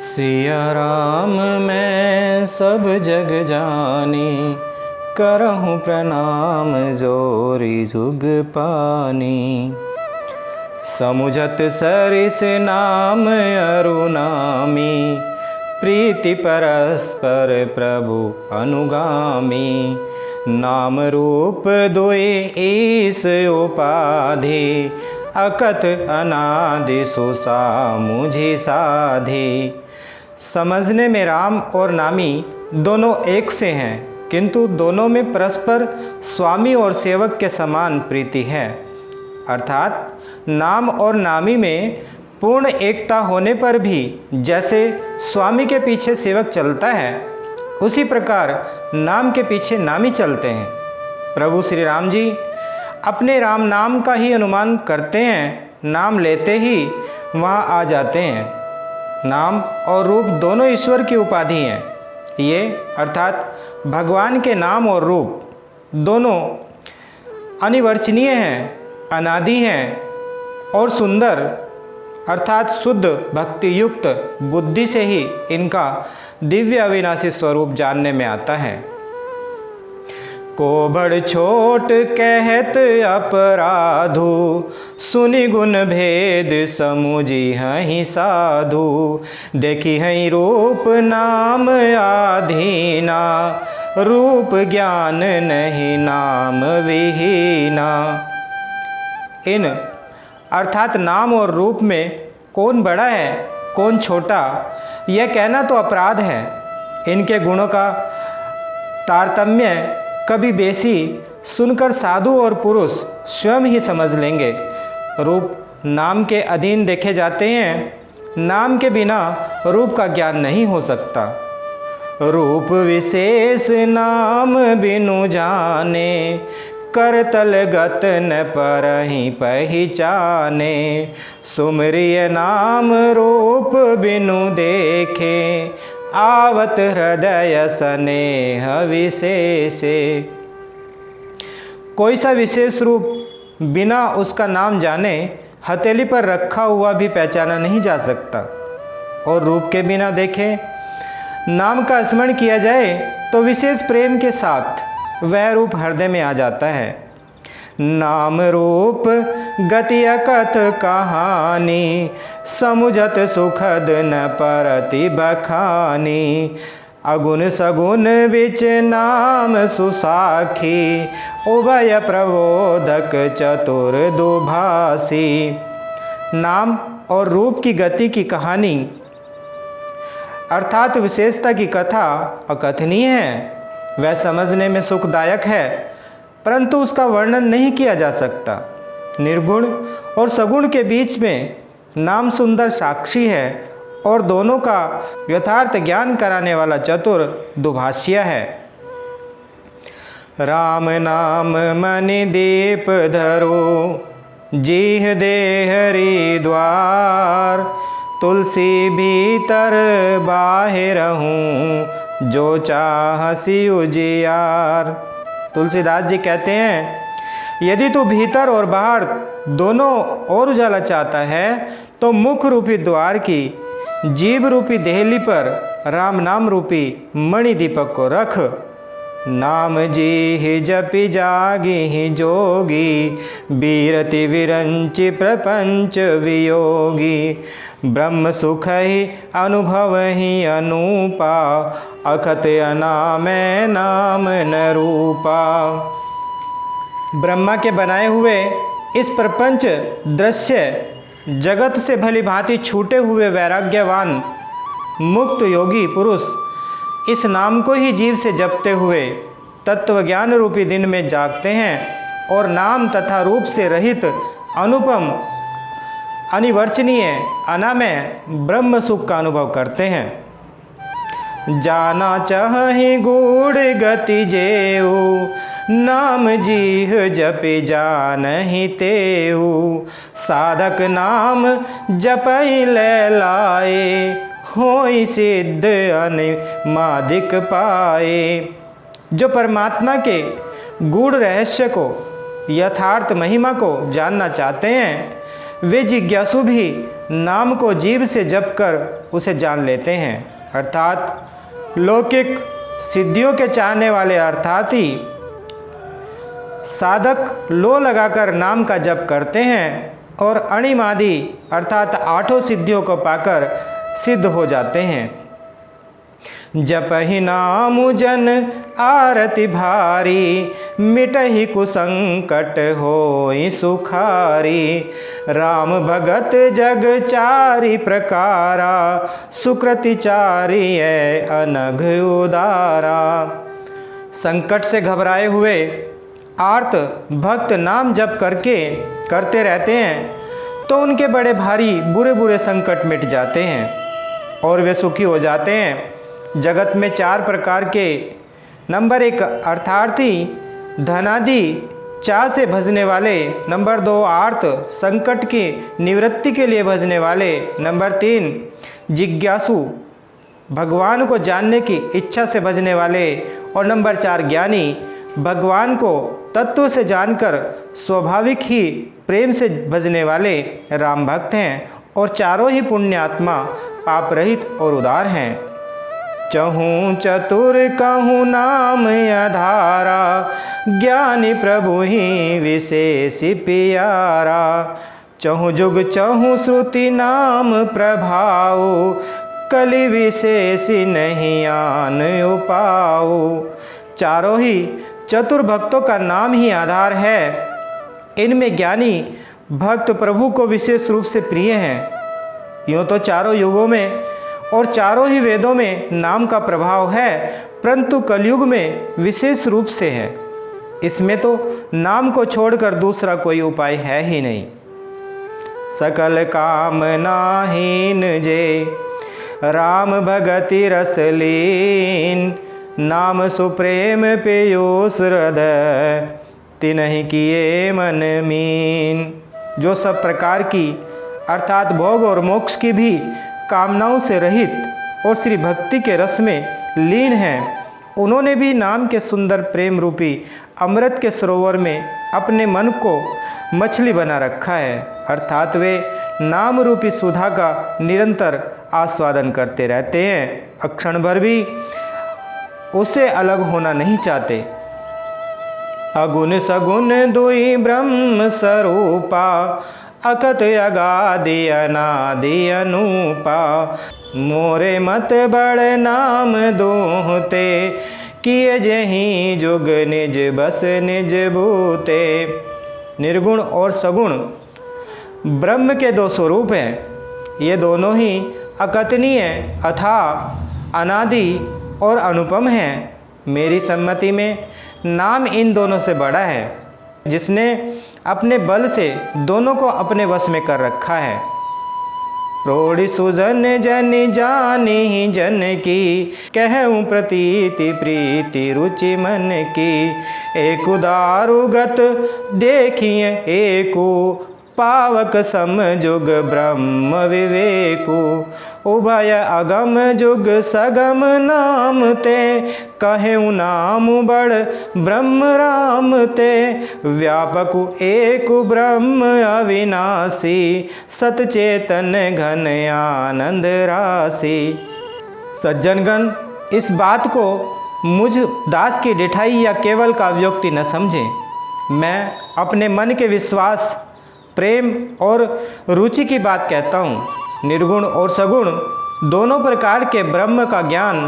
सिया राम मैं सब जग जानी, करहूँ प्रणाम जोरी जुग पानी। समुझत सरिस नाम अरुनामी, प्रीति परस्पर प्रभु अनुगामी। नाम रूप दुई ईस उपाधि, अकथ अनादि सुसा मुझी साधी। समझने में राम और नामी दोनों एक से हैं, किंतु दोनों में परस्पर स्वामी और सेवक के समान प्रीति है। अर्थात नाम और नामी में पूर्ण एकता होने पर भी जैसे स्वामी के पीछे सेवक चलता है, उसी प्रकार नाम के पीछे नामी चलते हैं। प्रभु श्री राम जी अपने राम नाम का ही अनुमान करते हैं, नाम लेते ही वहाँ आ जाते हैं। नाम और रूप दोनों ईश्वर की उपाधि हैं। ये अर्थात भगवान के नाम और रूप दोनों अनिवर्चनीय हैं, अनादि हैं और सुंदर अर्थात शुद्ध भक्ति युक्त बुद्धि से ही इनका दिव्य अविनाशी स्वरूप जानने में आता है। को बड़ छोट कहत अपराधु, सुनि गुण भेद समुझी हहीं साधु। देखी हहीं रूप नाम आधीना, रूप ज्ञान नहीं नाम विहीना। इन अर्थात नाम और रूप में कौन बड़ा है कौन छोटा, यह कहना तो अपराध है। इनके गुणों का तारतम्य कभी बेसी सुनकर साधु और पुरुष स्वयं ही समझ लेंगे। रूप नाम के अधीन देखे जाते हैं, नाम के बिना रूप का ज्ञान नहीं हो सकता। रूप विशेष नाम बिनु जाने, करतल गत न परहीं पहचाने। सुमरिय नाम रूप बिनु देखे, आवत हृदय स्नेह विशेषे। कोई सा विशेष रूप बिना उसका नाम जाने हथेली पर रखा हुआ भी पहचाना नहीं जा सकता, और रूप के बिना देखे नाम का स्मरण किया जाए तो विशेष प्रेम के साथ वह रूप हृदय में आ जाता है। नाम रूप गति अकथ कहानी, समुझत सुखद न परति बखानी। अगुण सगुण विच नाम सुसाखी, उभय प्रबोधक चतुर दुभासी। नाम और रूप की गति की कहानी अर्थात विशेषता की कथा अकथनीय है। वह समझने में सुखदायक है, परंतु उसका वर्णन नहीं किया जा सकता। निर्गुण और सगुण के बीच में नाम सुंदर साक्षी है और दोनों का यथार्थ ज्ञान कराने वाला चतुर दुभाष्य है। राम नाम मनि दीप धरो, जीह दे हरि द्वार। तुलसी भीतर बाहिर हूँ, जो चाहसी उजियार। तुलसीदास जी कहते हैं, यदि तू भीतर और बाहर दोनों और उजाला चाहता है तो मुख रूपी द्वार की जीभ रूपी देहली पर राम नाम रूपी मणि दीपक को रख। नाम जी ही जपि जागी ही जोगी, बीरति विरंचि प्रपंच वियोगी। ब्रह्म सुख ही अनुभव ही अनूपा, अखत अनामय नाम न रूपा। ब्रह्मा के बनाए हुए इस प्रपंच दृश्य जगत से भली भांति छूटे हुए वैराग्यवान मुक्त योगी पुरुष इस नाम को ही जीव से जपते हुए तत्व ज्ञान रूपी दिन में जागते हैं और नाम तथा रूप से रहित अनुपम अनिवर्चनीय अनामय ब्रह्म सुख का अनुभव करते हैं। जाना चाहे गूढ़ गति जेऊ, नाम जीह जपि जानहि तेऊ। साधक नाम जपै ले लाए, होई सिद्ध अनिमादिक पाए। जो परमात्मा के गूढ़ रहस्य को, यथार्थ महिमा को जानना चाहते हैं, वे जिज्ञासु भी नाम को जीभ से जप कर उसे जान लेते हैं। अर्थात लौकिक सिद्धियों के चाहने वाले अर्थात ही साधक लो लगाकर नाम का जप करते हैं और अणिमादि अर्थात आठों सिद्धियों को पाकर सिद्ध हो जाते हैं। जपहि नाम जन आरति भारी, मिटहि कुसंकट होई सुखारी। राम भगत जग चारि प्रकारा, सुकृति चारि अनघ उदारा। संकट से घबराए हुए आर्त भक्त नाम जप करते रहते हैं तो उनके बड़े भारी बुरे बुरे संकट मिट जाते हैं और वे सुखी हो जाते हैं। जगत में 4 प्रकार के, नंबर 1 अर्थार्थी धनादि चाह से भजने वाले, नंबर 2 आर्त संकट की निवृत्ति के लिए भजने वाले, नंबर 3 जिज्ञासु भगवान को जानने की इच्छा से भजने वाले, और नंबर 4 ज्ञानी भगवान को तत्व से जानकर स्वाभाविक ही प्रेम से भजने वाले राम भक्त हैं और चारों ही पुण्यात्मा पाप रहित और उदार हैं। चहूँ चतुर कहूँ नाम आधारा, ज्ञानी प्रभु ही विशेषि प्यारा। चहूँ जुग चहूँ श्रुति नाम प्रभाव, कलि विशेषि नहीं आन उपाओ। चारों ही चतुर भक्तों का नाम ही आधार है। इनमें ज्ञानी भक्त प्रभु को विशेष रूप से प्रिय हैं। यूँ तो चारों युगों में और चारों ही वेदों में नाम का प्रभाव है, परंतु कलयुग में विशेष रूप से है। इसमें तो नाम को छोड़कर दूसरा कोई उपाय है ही नहीं। सकल कामनाहीन जे राम भगति रस लीन, नाम सुप्रेम पेयोस हृदय तिन्हि किए मन मीन। जो सब प्रकार की अर्थात भोग और मोक्ष की भी कामनाओं से रहित और श्री भक्ति के रस में लीन हैं, उन्होंने भी नाम के सुंदर प्रेम रूपी अमृत के सरोवर में अपने मन को मछली बना रखा है। अर्थात वे नाम रूपी सुधा का निरंतर आस्वादन करते रहते हैं, अक्षण भर भी उससे अलग होना नहीं चाहते। अगुण सगुण दुई ब्रह्म स्वरूपा, अकत अगादि अनादि अनूपा। मोरे मत बड़ नाम दोहते, किए जहीं जुग निज बस निज भूते। निर्गुण और सगुण ब्रह्म के 2 स्वरूप हैं। ये दोनों ही अकथनीय अथाह अनादि और अनुपम हैं। मेरी सम्मति में नाम इन दोनों से बड़ा है, जिसने अपने बल से दोनों को अपने वश में कर रखा है। प्रोढ़ि सुजन जन जानी जन की, कहूँ प्रतीति प्रीति रुचि मन की। एक उदारुगत देखिए एको, पावक सम जुग ब्रह्म विवेको। उभय अगम जुग सगम नाम ते, कहें नाम बड़ ब्रह्म राम ते। व्यापक एक ब्रह्म अविनाशी, सतचेतन घन आनंद राशि। सज्जनगण इस बात को मुझ दास की डिठाई या केवल काव्योक्ति न समझें। मैं अपने मन के विश्वास, प्रेम और रुचि की बात कहता हूँ। निर्गुण और सगुण दोनों प्रकार के ब्रह्म का ज्ञान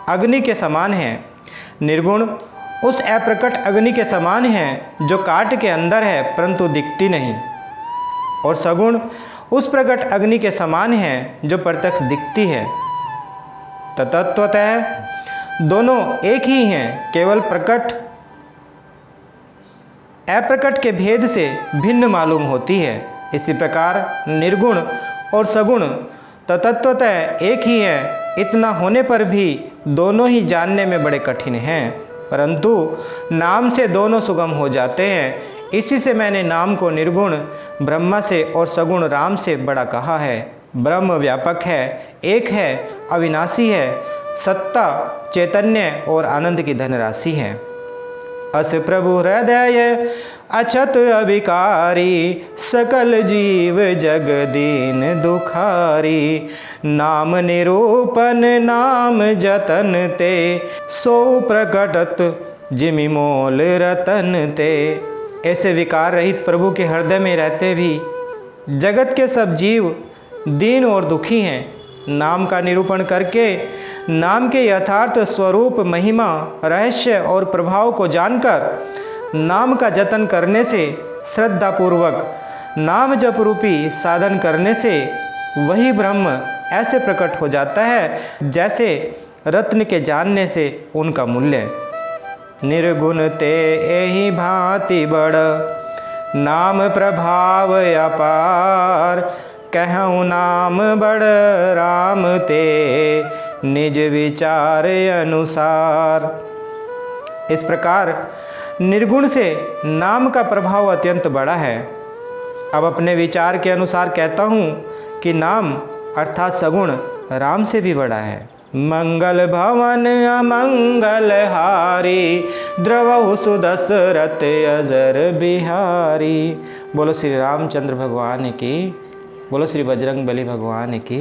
अग्नि के समान है। निर्गुण उस अप्रकट अग्नि के समान है जो काट के अंदर है परंतु दिखती नहीं, और सगुण उस प्रकट अग्नि के समान है जो प्रत्यक्ष दिखती है। तत्वतः दोनों एक ही हैं, केवल प्रकट अप्रकट के भेद से भिन्न मालूम होती है। इसी प्रकार निर्गुण और सगुण तत्वतः एक ही हैं, इतना होने पर भी दोनों ही जानने में बड़े कठिन हैं, परंतु नाम से दोनों सुगम हो जाते हैं। इसी से मैंने नाम को निर्गुण ब्रह्मा से और सगुण राम से बड़ा कहा है। ब्रह्म व्यापक है, एक है, अविनाशी है, सत्ता, चैतन्य और आनंद की धनराशि है। अस प्रभु हृदय अछत अभिकारी, सकल जीव जग दीन दुखारी। नाम निरूपन नाम जतन ते, सो प्रकटत जिमि मोल रतन ते। ऐसे विकार रहित प्रभु के हृदय में रहते भी जगत के सब जीव दीन और दुखी हैं। नाम का निरूपण करके नाम के यथार्थ स्वरूप, महिमा, रहस्य और प्रभाव को जानकर नाम का जतन करने से, श्रद्धापूर्वक नाम जप रूपी साधन करने से वही ब्रह्म ऐसे प्रकट हो जाता है जैसे रत्न के जानने से उनका मूल्य। निर्गुण ते एहि भांति बड़, नाम प्रभाव अपार। कहूँ नाम बड़ राम ते, निज विचार अनुसार। इस प्रकार निर्गुण से नाम का प्रभाव अत्यंत बड़ा है। अब अपने विचार के अनुसार कहता हूँ कि नाम अर्थात सगुण राम से भी बड़ा है। मंगल भवन अमंगल हारी, द्रवहु सुदशरथ अजर बिहारी। बोलो श्री रामचंद्र भगवान की, बोलो श्री बजरंग बली भगवान की।